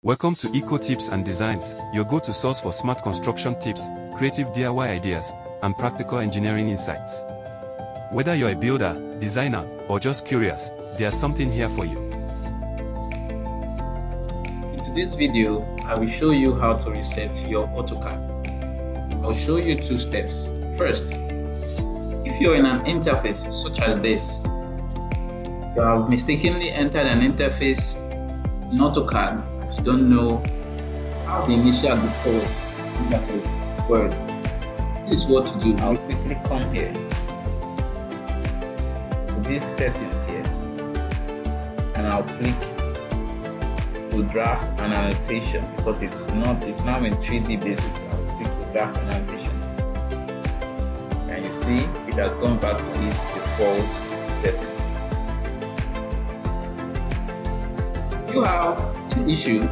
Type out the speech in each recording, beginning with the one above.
Welcome to Eco Tips and Designs, your go-to source for smart construction tips, creative DIY ideas, and practical engineering insights. Whether you're a builder, designer, or just curious, there's something here for you. In today's video, I will show you how to reset your AutoCAD. I'll show you two steps. First, if you're in an interface such as this, you have mistakenly entered an interface in AutoCAD. You don't know how the initial default interface works. This is what to do. I'll quickly come here to this settings here, and I'll click to draft an annotation because it's now in 3D basic. I'll click to draft an annotation, and you see it has gone back to its default settings. You have an issue,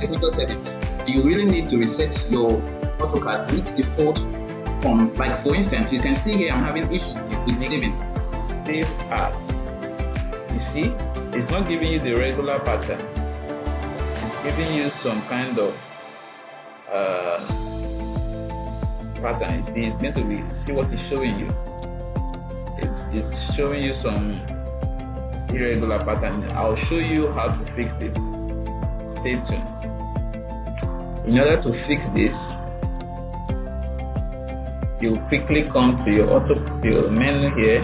technical settings. You really need to reset your AutoCAD to its default form. Like for instance, you can see here I'm having issues with saving. Save as. You see, it's not giving you the regular pattern. It's giving you some kind of pattern. You see, it's going to be, see what it's showing you. It's showing you some irregular pattern. I'll show you how to fix it. Stay tuned. In order to fix this, you quickly come to your menu here,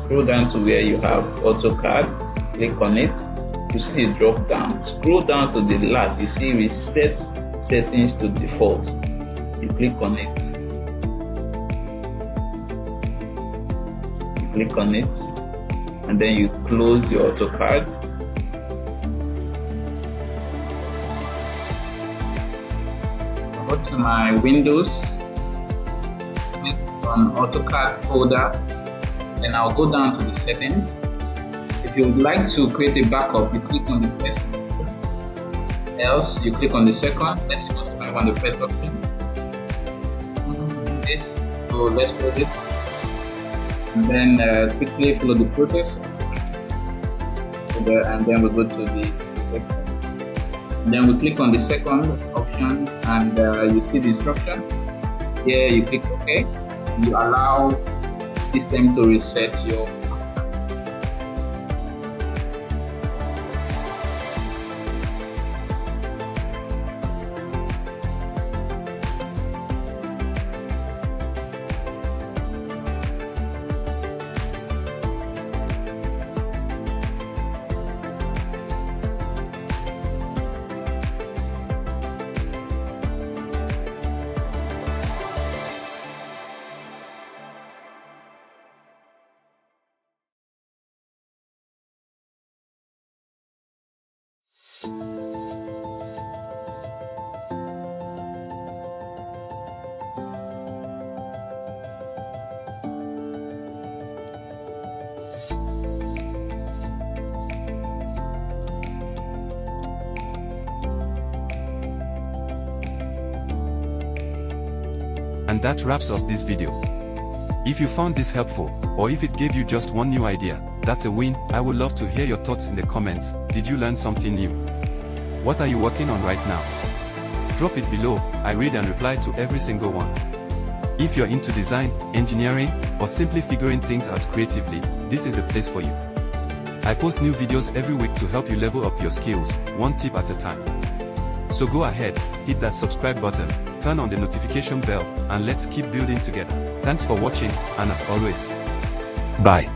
scroll down to where you have AutoCAD, click on it. You see the drop down. Scroll down to the last. You see reset settings to default. You click on it. You click on it, and then you close your AutoCAD. Go to my Windows, click on AutoCAD folder, then I'll go down to the settings. If you would like to create a backup, you click on the first option. Else, you click on the second. Let's go to on the first option. This, so let's close it. And then quickly follow the process. And then we go to the second. Then we click on the second option, and you see the instruction. Here you click OK. You allow the system to reset your. And that wraps up this video. If you found this helpful, or if it gave you just one new idea, that's a win. I would love to hear your thoughts in the comments. Did you learn something new? What are you working on right now? Drop it below. I read and reply to every single one. If you're into design, engineering, or simply figuring things out creatively, this is the place for you. I post new videos every week to help you level up your skills, one tip at a time. So go ahead, hit that subscribe button, turn on the notification bell, and let's keep building together. Thanks for watching, and as always, bye.